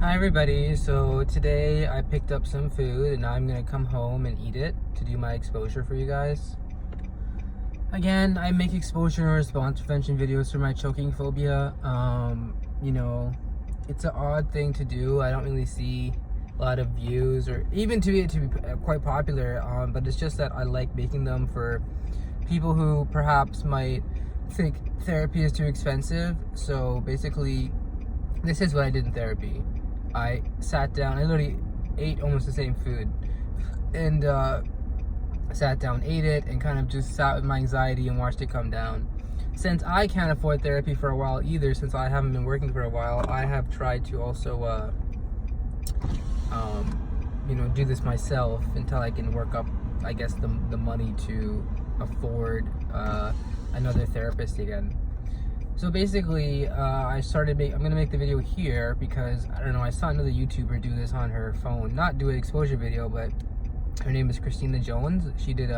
Hi everybody, so today I picked up some food and now I'm gonna come home and eat it to do my exposure for you guys. Again, I make exposure and response prevention videos for my choking phobia. It's an odd thing to do. I don't really see a lot of views or even to be quite popular, but it's just that I like making them for people who perhaps might think therapy is too expensive. So basically, this is what I did in therapy. I sat down, I literally ate almost the same food and sat down, ate it, and kind of just sat with my anxiety and watched it come down. Since I can't afford therapy for a while either, since I haven't been working for a while, I have tried to also do this myself until I can work up, I guess, the money to afford another therapist again. So basically, I'm gonna make the video here because, I don't know, I saw another YouTuber do this on her phone. Not do an exposure video, but her name is Christina Jones. She did,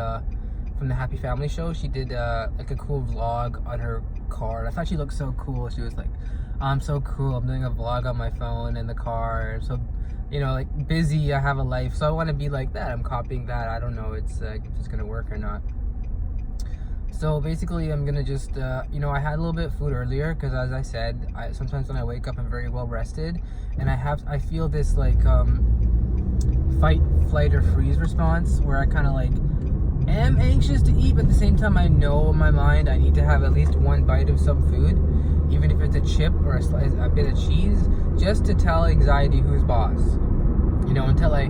from the Happy Family Show, she did like a cool vlog on her car. I thought she looked so cool. She was like, I'm so cool, I'm doing a vlog on my phone in the car. So, like busy, I have a life. So I wanna be like that. I'm copying that. I don't know if it's gonna work or not. So basically, I'm gonna just, I had a little bit of food earlier because, as I said, sometimes when I wake up, I'm very well rested, and I feel this like fight, flight, or freeze response where I kind of like am anxious to eat, but at the same time, I know in my mind I need to have at least one bite of some food, even if it's a chip or a bit of cheese, just to tell anxiety who's boss. Until I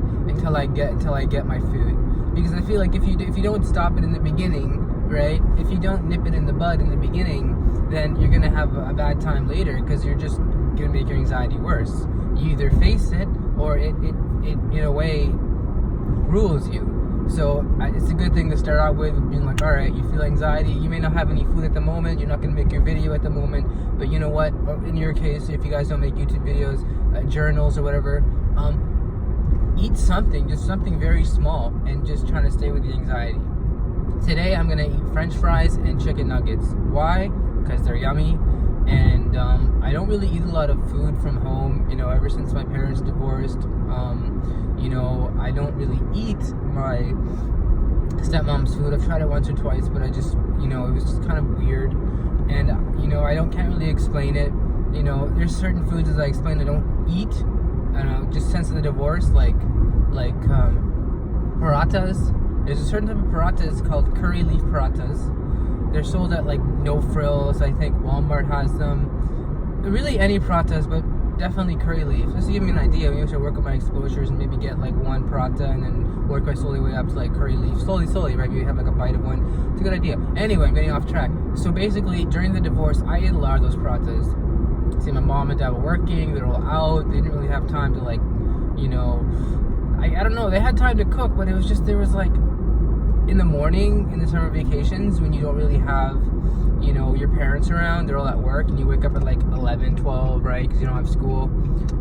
get my food, because I feel like if you don't stop it in the beginning. Right? If you don't nip it in the bud in the beginning, then you're gonna have a bad time later because you're just gonna make your anxiety worse. You either face it or it in a way rules you. So it's a good thing to start out with being like, all right, you feel anxiety. You may not have any food at the moment. You're not gonna make your video at the moment, but you know what? In your case, if you guys don't make YouTube videos, journals or whatever, eat something, just something very small, and just trying to stay with the anxiety. Today I'm gonna eat French fries and chicken nuggets. Why? Because they're yummy, and I don't really eat a lot of food from home. Ever since my parents divorced, I don't really eat my stepmom's food. I've tried it once or twice, but I just, it was just kind of weird, and can't really explain it. There's certain foods, as I explained, I don't eat. I don't know, just since the divorce, like parathas. There's a certain type of parathas called curry leaf parathas. They're sold at like No Frills. I think Walmart has them. Really any parathas, but definitely curry leaf. Just to give me an idea, maybe I should work on my exposures and maybe get like one paratha and then work my slowly way up to like curry leaf. Slowly, right? Maybe have like a bite of one. It's a good idea. Anyway, I'm getting off track. So basically, during the divorce, I ate a lot of those parathas. See, my mom and dad were working. They're all out. They didn't really have time to like, I don't know. They had time to cook, but it was just, there was like, in the morning, in the summer vacations, when you don't really have, your parents around, they're all at work, and you wake up at like 11, 12, right, because you don't have school,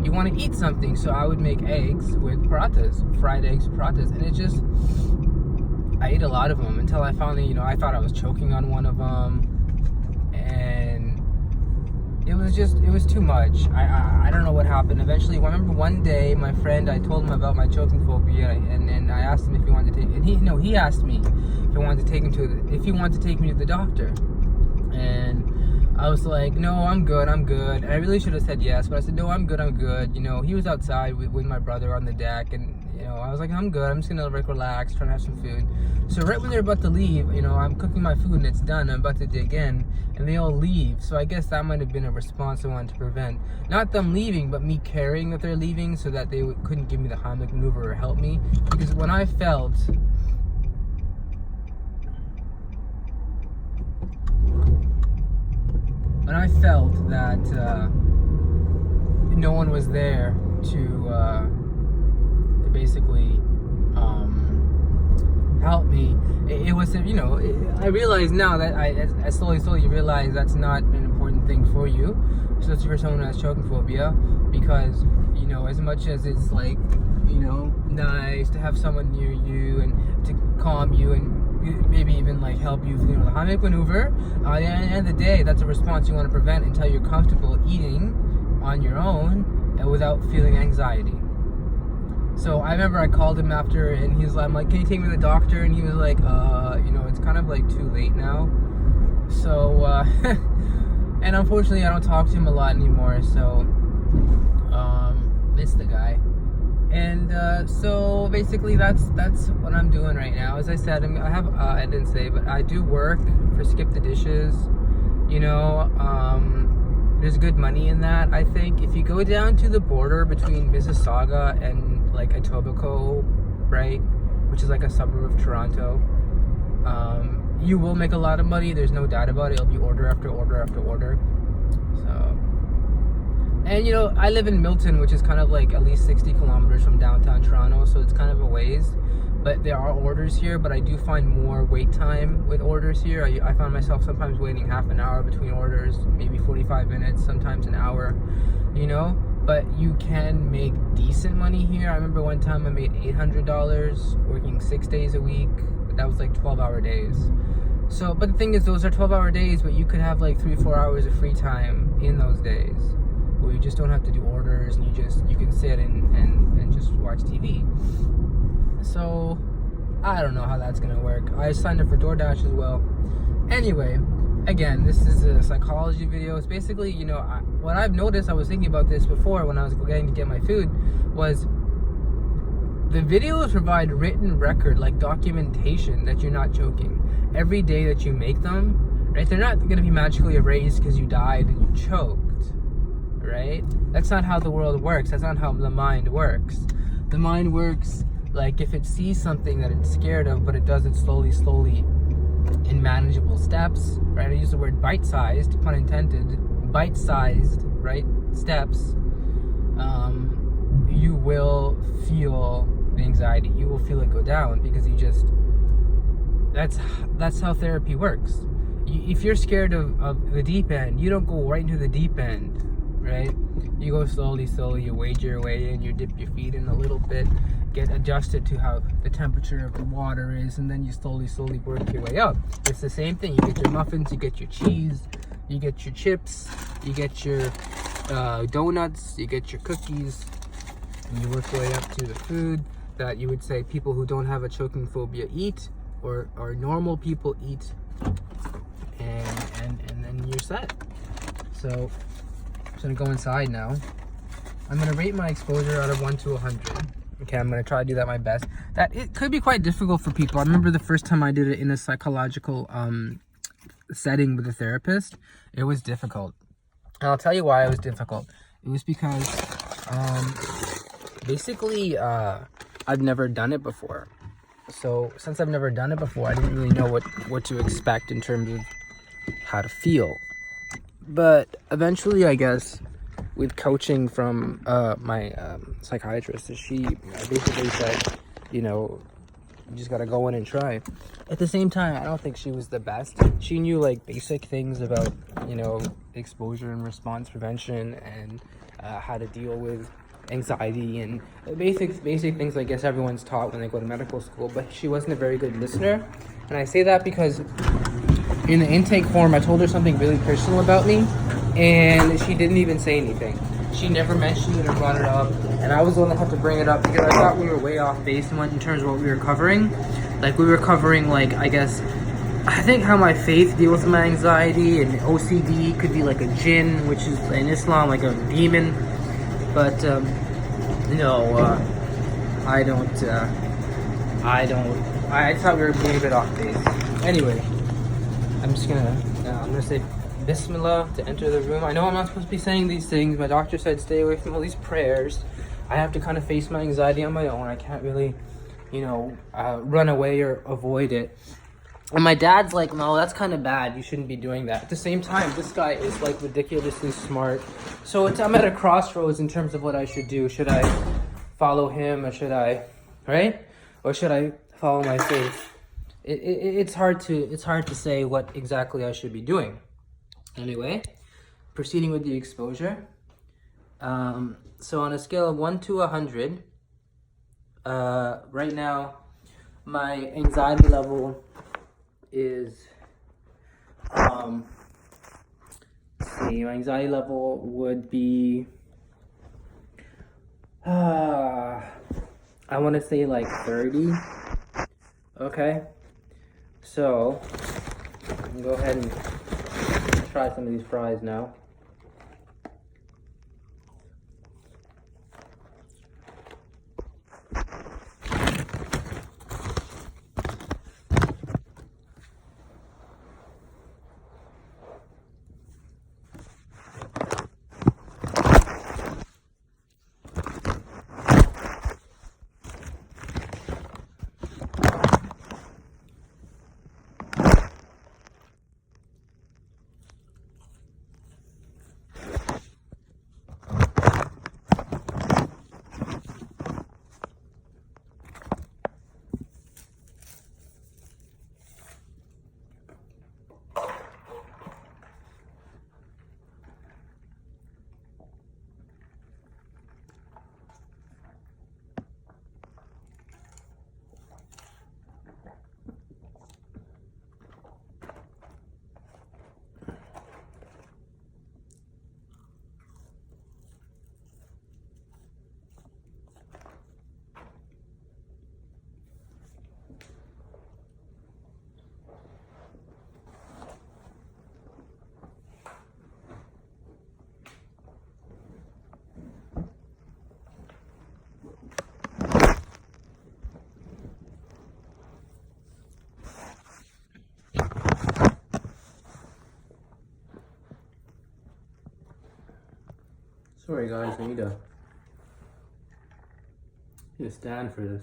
you want to eat something, so I would make eggs with parathas, fried eggs with parathas, and it just, I ate a lot of them until I finally, I thought I was choking on one of them, and it was too much. I don't know what happened. Eventually, I remember one day, my friend, I told him about my choking phobia, and then I asked him if he wanted to take, and he asked me if he wanted to take me to the doctor, and I was like, no, I'm good. And I really should have said yes, but I said, no, I'm good. He was outside with my brother on the deck, and I was like, I'm good. I'm just gonna relax, trying to have some food. So right when they're about to leave, I'm cooking my food and it's done. I'm about to dig in, and they all leave. So I guess that might have been a response I wanted to prevent. Not them leaving, but me caring that they're leaving, so that they couldn't give me the Heimlich maneuver or help me. Because when I felt that no one was there to basically help me, it was, I realize now that I slowly realize that's not an important thing for you, especially for someone who has choking phobia, because as much as it's like nice to have someone near you and to calm you and maybe even like help you, the Heimlich maneuver, at the end of the day, that's a response you want to prevent until you're comfortable eating on your own without feeling anxiety. So I remember I called him after, and I'm like, can you take me to the doctor? And he was like, it's kind of like too late now. So, and unfortunately I don't talk to him a lot anymore, so, miss the guy. And, so basically that's what I'm doing right now. As I said, I didn't say, but I do work for Skip the Dishes, there's good money in that. I think if you go down to the border between Mississauga and like Etobicoke, right, which is like a suburb of Toronto, you will make a lot of money. There's no doubt about it. It'll be order after order after order. So, and I live in Milton, which is kind of like at least 60 kilometers from downtown Toronto, so it's kind of a ways. But there are orders here, but I do find more wait time with orders here. I find myself sometimes waiting half an hour between orders, maybe 45 minutes, sometimes an hour, But you can make decent money here. I remember one time I made $800 working 6 days a week, but that was like 12-hour days. So, but the thing is, those are 12-hour days, but you could have like 3-4 hours of free time in those days where you just don't have to do orders, and you can sit and just watch TV. So, I don't know how that's gonna work. I signed up for DoorDash as well. Anyway, again, this is a psychology video. It's basically, what I've noticed, I was thinking about this before when I was getting to get my food, was the videos provide written record, like documentation that you're not joking. Every day that you make them, right? They're not gonna be magically erased because you died and you choked, right? That's not how the world works. That's not how the mind works. The mind works like if it sees something that it's scared of, but it does it slowly in manageable steps, right? I use the word bite-sized, pun intended, bite-sized, right? Steps. You will feel the anxiety. You will feel it go down because that's how therapy works. If you're scared of the deep end, you don't go right into the deep end, right? You go slowly, you wade your way in, you dip your feet in a little bit, get adjusted to how the temperature of the water is, and then you slowly work your way up. It's the same thing. You get your muffins, you get your cheese, you get your chips, you get your donuts, you get your cookies, and you work your way up to the food that you would say people who don't have a choking phobia eat, or normal people eat, and then you're set. So I'm just gonna go inside now. I'm gonna rate my exposure out of 1 to 100. Okay, I'm gonna try to do that my best. That it could be quite difficult for people. I remember the first time I did it in a psychological setting with a therapist. It was difficult, and I'll tell you why it was difficult. It was because basically I've never done it before. So since I've never done it before, I didn't really know what to expect in terms of how to feel. But eventually, I guess, with coaching from my psychiatrist, she basically said, you just gotta go in and try. At the same time, I don't think she was the best. She knew like basic things about, exposure and response prevention, and how to deal with anxiety and basic things I guess everyone's taught when they go to medical school, but she wasn't a very good listener. And I say that because in the intake form, I told her something really personal about me, and she didn't even say anything. She never mentioned it or brought it up, and I was the one that had to bring it up because I thought we were way off base in terms of what we were covering. Like, we were covering, like, I think how my faith deals with my anxiety, and OCD could be like a jinn, which is in Islam like a demon. But I thought we were being a bit off base. Anyway, I'm gonna say Bismillah to enter the room. I know I'm not supposed to be saying these things. My doctor said stay away from all these prayers. I have to kind of face my anxiety on my own. I can't really, run away or avoid it. And my dad's like, no, that's kind of bad. You shouldn't be doing that. At the same time, this guy is like ridiculously smart. So I'm at a crossroads in terms of what I should do. Should I follow him, or should I, right? Or should I follow my faith? It's hard to say what exactly I should be doing. Anyway, proceeding with the exposure. So on a scale of 1 to 100, right now, my anxiety level is, my anxiety level would be I want to say like 30. Okay. So, go ahead and try some of these fries now. Sorry guys, I need to stand for this.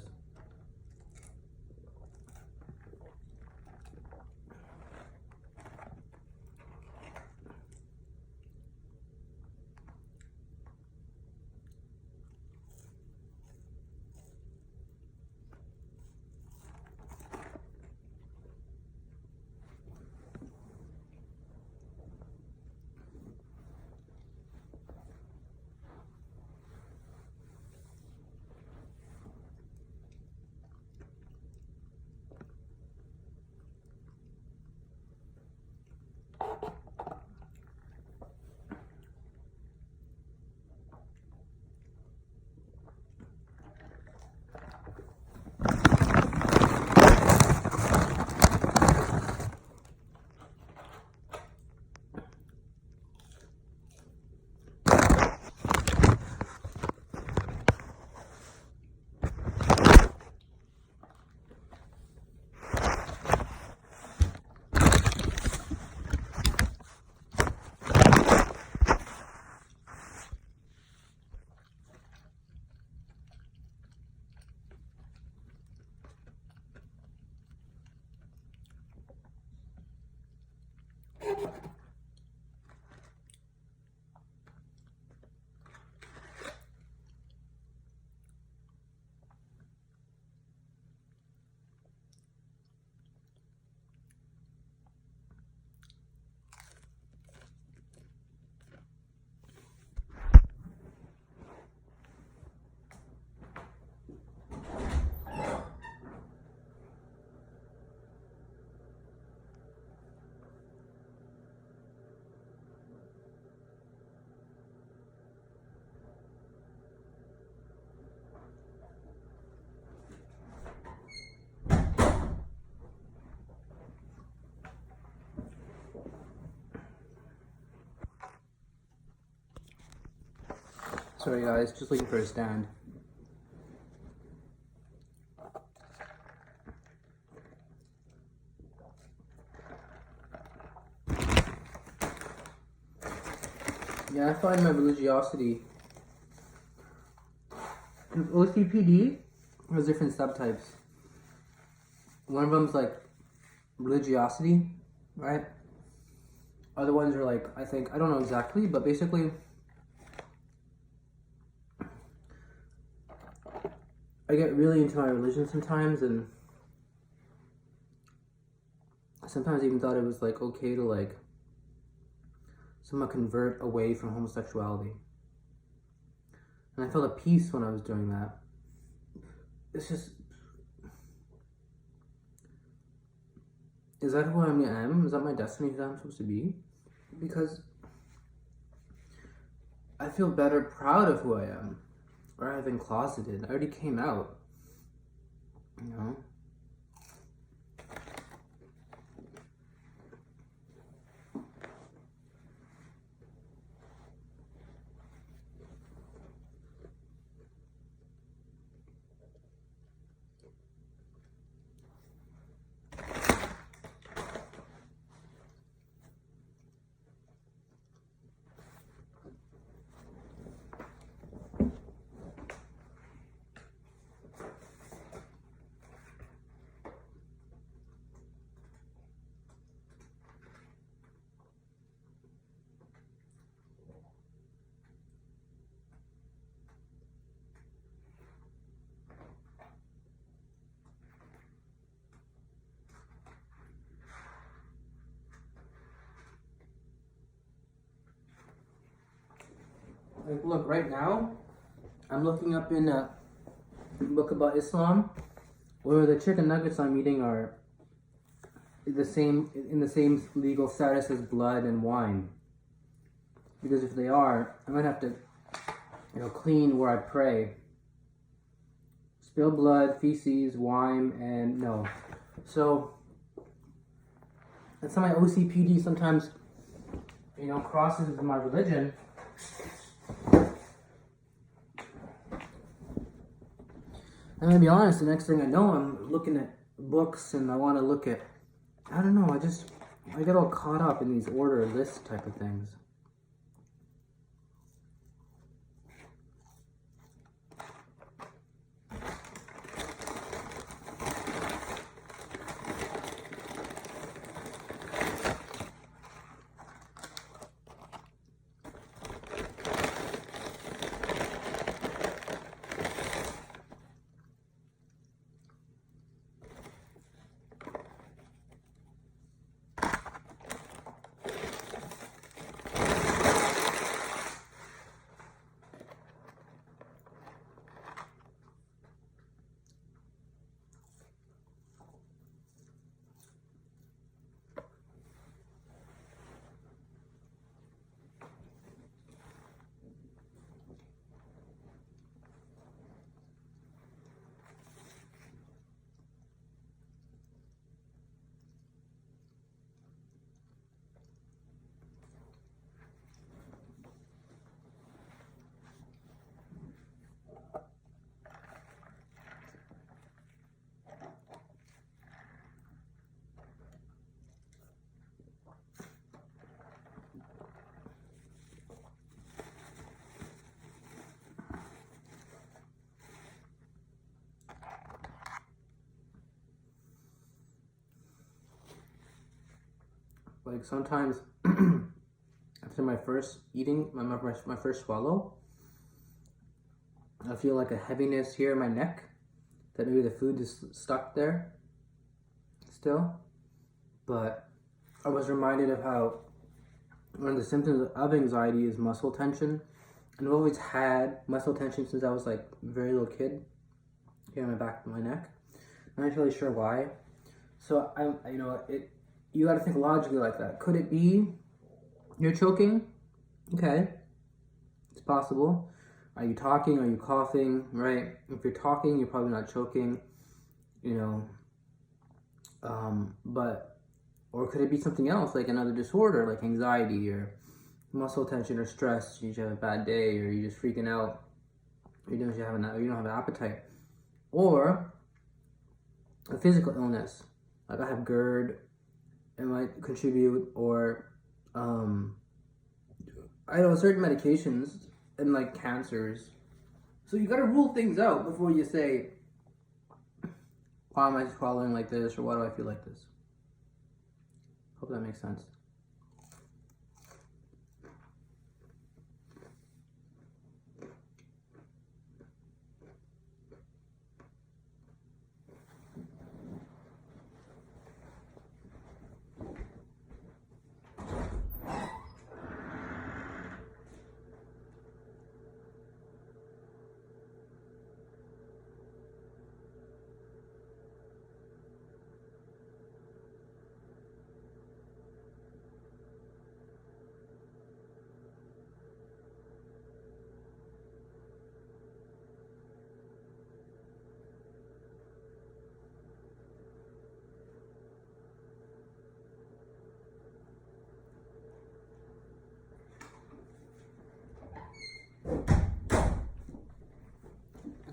Sorry guys, just looking for a stand. Yeah, I find my religiosity. OCPD has different subtypes. One of them's like religiosity, right? Other ones are like, I think, I don't know exactly, but basically I get really into my religion sometimes, and sometimes I even thought it was like okay to like somehow convert away from homosexuality. And I felt at peace when I was doing that. It's just, is that who I am? Is that my destiny that I'm supposed to be? Because I feel better proud of who I am. or I've been closeted. I already came out, you know? Like, look, right now, I'm looking up in a book about Islam, where the chicken nuggets I'm eating are in the same legal status as blood and wine. Because if they are, I'm gonna have to, clean where I pray. Spill blood, feces, wine, and no. So that's how my OCPD sometimes, crosses with my religion. I'm gonna be honest, the next thing I know, I'm looking at books and I want to look at, I don't know, I get all caught up in these order list type of things. Like sometimes after my first eating, my first swallow, I feel like a heaviness here in my neck, that maybe the food is stuck there still. But I was reminded of how one of the symptoms of anxiety is muscle tension. And I've always had muscle tension since I was like a very little kid here on my back of my neck. I'm not really sure why. So you got to think logically like that. Could it be you're choking? Okay, it's possible. Are you talking? Are you coughing? Right? If you're talking, you're probably not choking. Or could it be something else, like another disorder, like anxiety or muscle tension or stress? You just have a bad day, or you're just freaking out. Or you don't have an appetite, or a physical illness, like I have GERD. It might contribute, or I know certain medications and like cancers. So you gotta rule things out before you say, why am I swallowing like this, or why do I feel like this? Hope that makes sense.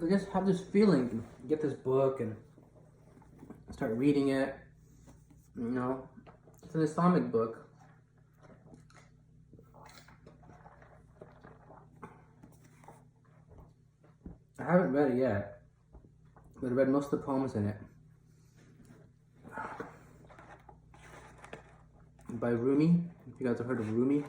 I just have this feeling, get this book and start reading it. You know, it's an Islamic book. I haven't read it yet, but I read most of the poems in it. By Rumi. If you guys have heard of Rumi.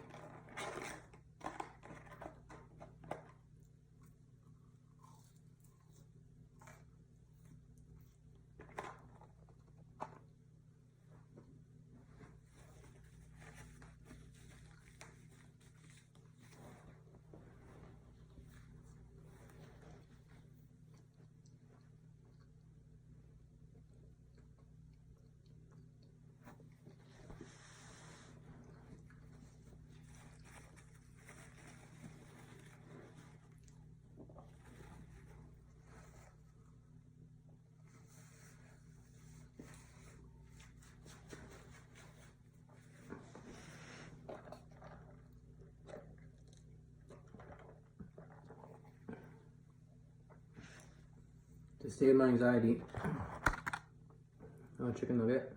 To stay my anxiety. Oh, chicken nugget.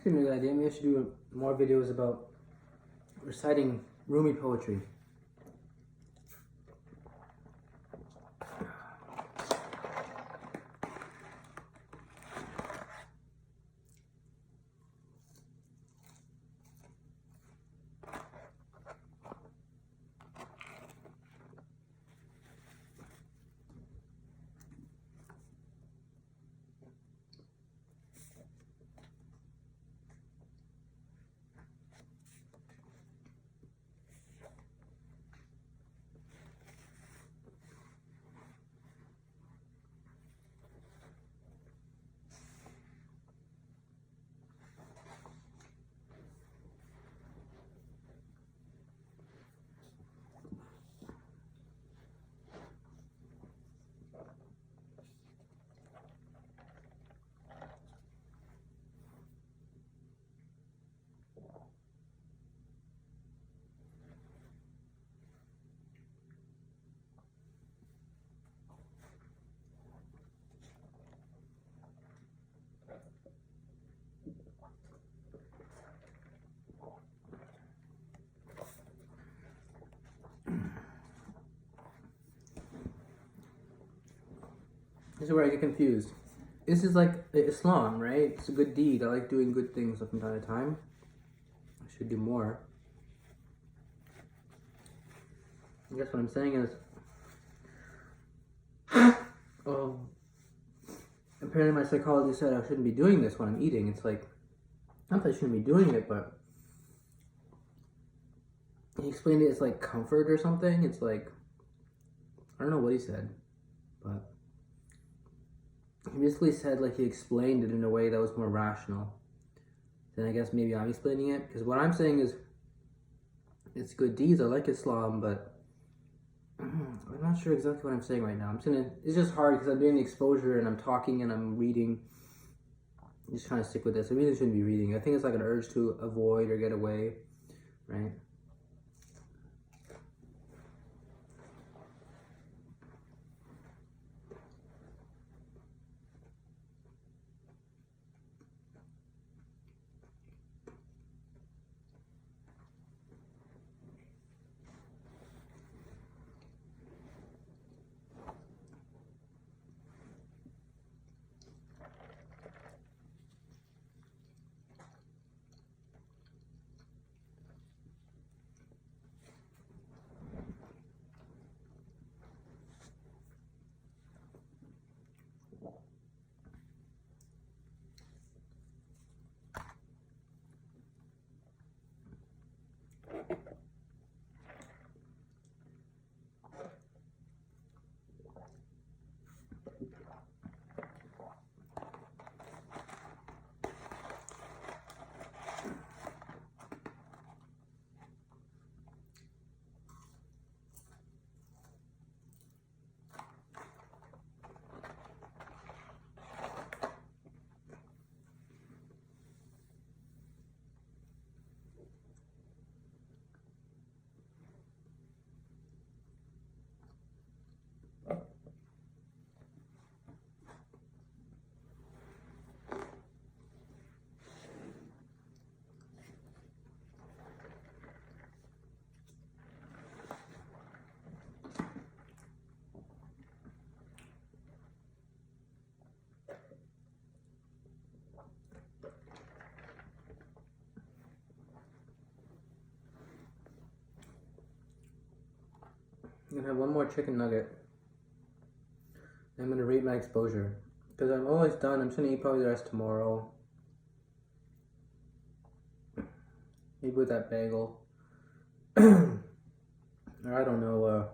Give me a good idea. Maybe I should do more videos about reciting Rumi poetry. This is where I get confused. This is like Islam, right? It's a good deed. I like doing good things from time to time. I should do more. I guess what I'm saying is, oh, apparently my psychologist said I shouldn't be doing this when I'm eating. It's like, not that I shouldn't be doing it, but he explained it as like comfort or something. It's like, I don't know what he said, but he basically said like he explained it in a way that was more rational. Then I guess maybe I'm explaining it, because what I'm saying is it's good deeds. I like Islam, but I'm not sure exactly what I'm saying right now. It's just hard because I'm doing the exposure and I'm talking and I'm reading. I'm just trying to stick with this. I really shouldn't be reading. I think it's like an urge to avoid or get away, right? I'm gonna have one more chicken nugget. I'm gonna rate my exposure. Because I'm always done. I'm just gonna eat probably the rest tomorrow. Maybe with that bagel. Or I don't know.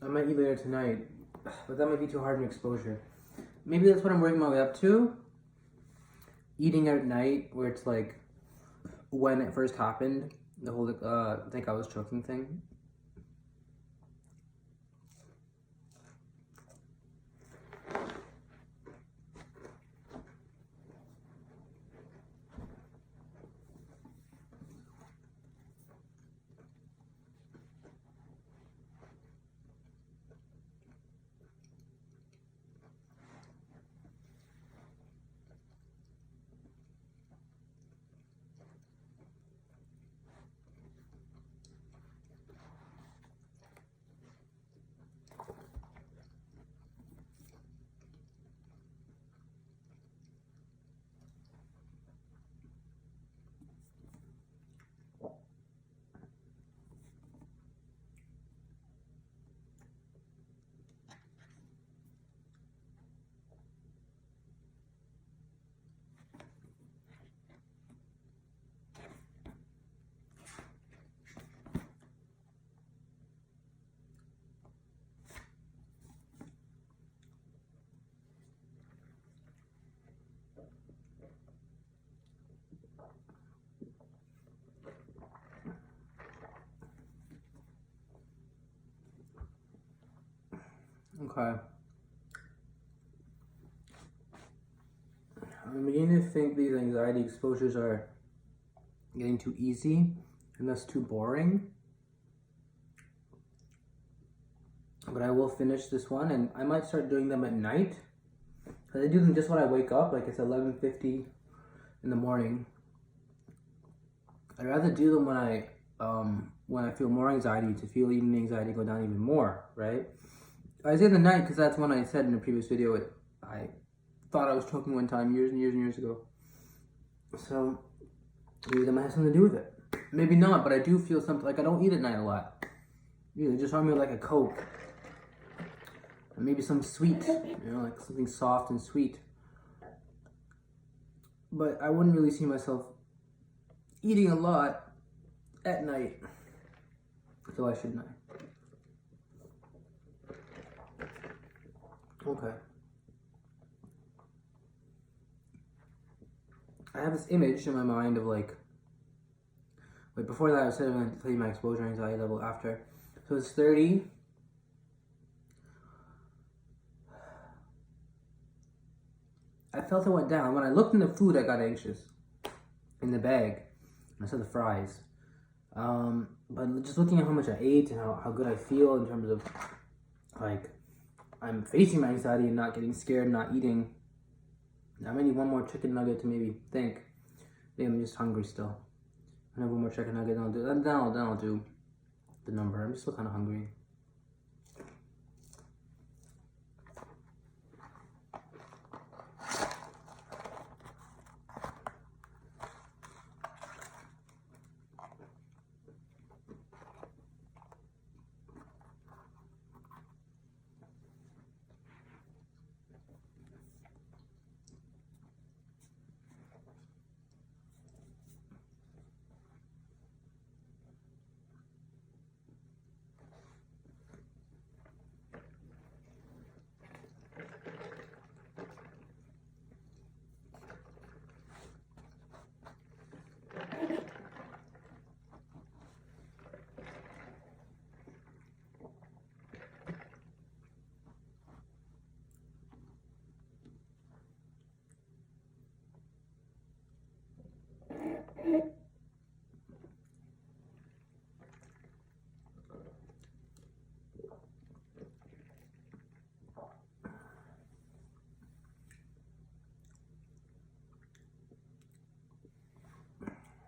I might eat later tonight. But that might be too hard an exposure. Maybe that's what I'm working my way up to. Eating at night, where it's like when it first happened, the whole think I was choking thing. Okay. I'm beginning to think these anxiety exposures are getting too easy and thus too boring. But I will finish this one, and I might start doing them at night. Because I do them just when I wake up, like it's 11:50 in the morning. I'd rather do them when I feel more anxiety, to feel even the anxiety go down even more, right? I say the night because that's when I said in a previous video I thought I was choking one time years and years and years ago. So maybe that might have something to do with it. Maybe not, but I do feel something, like I don't eat at night a lot. They just run me like a Coke. And maybe some sweet, like something soft and sweet. But I wouldn't really see myself eating a lot at night. So why shouldn't I? Okay. I have this image in my mind of like, wait, before that I said I'm going to tell you my exposure anxiety level after. So it's 30. I felt it went down. When I looked in the food, I got anxious. In the bag. I saw the fries. But just looking at how much I ate and how good I feel in terms of, like, I'm facing my anxiety and not getting scared, not eating. I might need one more chicken nugget to maybe think. Maybe I'm just hungry still. I have one more chicken nugget, then I'll do the number. I'm still kind of hungry.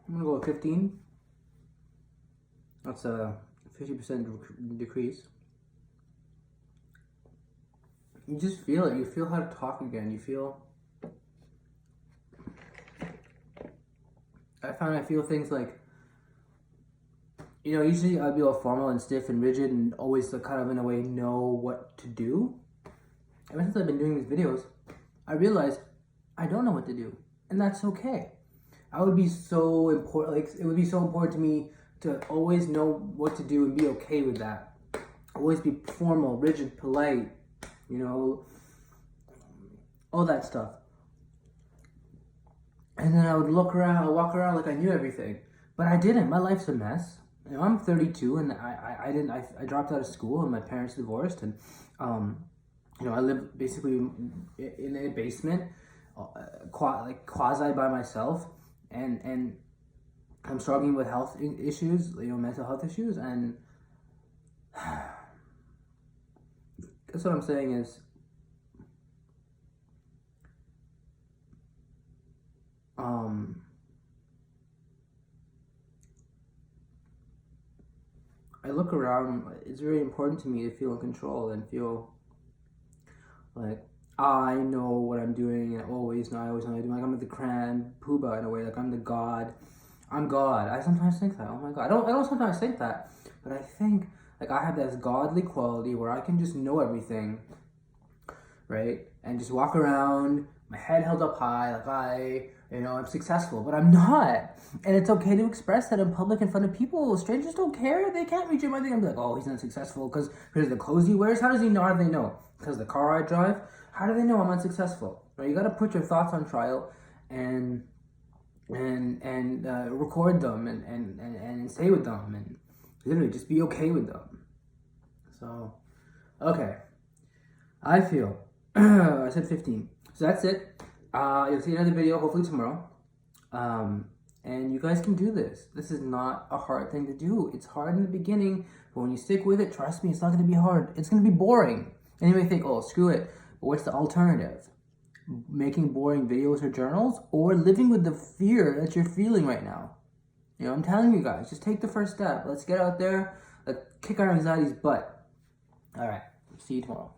I'm gonna go with 15. That's a 50% decrease. You just feel it. You feel how to talk again. You feel. I feel things like you know, usually I'd be all formal and stiff and rigid and always kind of in a way know what to do. Ever since I've been doing these videos, I realized I don't know what to do, and that's okay. I would be so important, like it would be so important to me to always know what to do and be okay with that. Always be formal, rigid, polite, you know, all that stuff. And then I would walk around like I knew everything, but I didn't. My life's a mess. You know, I'm 32 and I dropped out of school and my parents divorced, and you know, I live basically in a basement, quasi by myself, and I'm struggling with health issues, you know, mental health issues, and that's what I'm saying is, I look around. It's very important to me to feel in control and feel like I know what I'm doing, and I always know what I'm doing. Like I'm the Grand Poobah in a way. Like I'm the God. I'm God. I sometimes think that. Oh my God. I don't sometimes think that, but I think like I have this godly quality where I can just know everything, right? And just walk around, my head held up high, like I'm successful, but I'm not. And it's okay to express that in public in front of people. Strangers don't care. They can't read your mind. They're gonna be like, oh, he's not successful because here's the clothes he wears. How does he know? How do they know? Because the car I drive. How do they know I'm unsuccessful? Right? You got to put your thoughts on trial and record them and stay with them and literally just be okay with them. So, okay. I feel I said 15. So that's it. You'll see another video hopefully tomorrow. And you guys can do this. This is not a hard thing to do. It's hard in the beginning, but when you stick with it, trust me, it's not going to be hard. It's going to be boring. And you may think, oh, screw it. But what's the alternative? Making boring videos or journals, or living with the fear that you're feeling right now. You know, I'm telling you guys, just take the first step. Let's get out there. Let's kick our anxiety's butt. All right. See you tomorrow.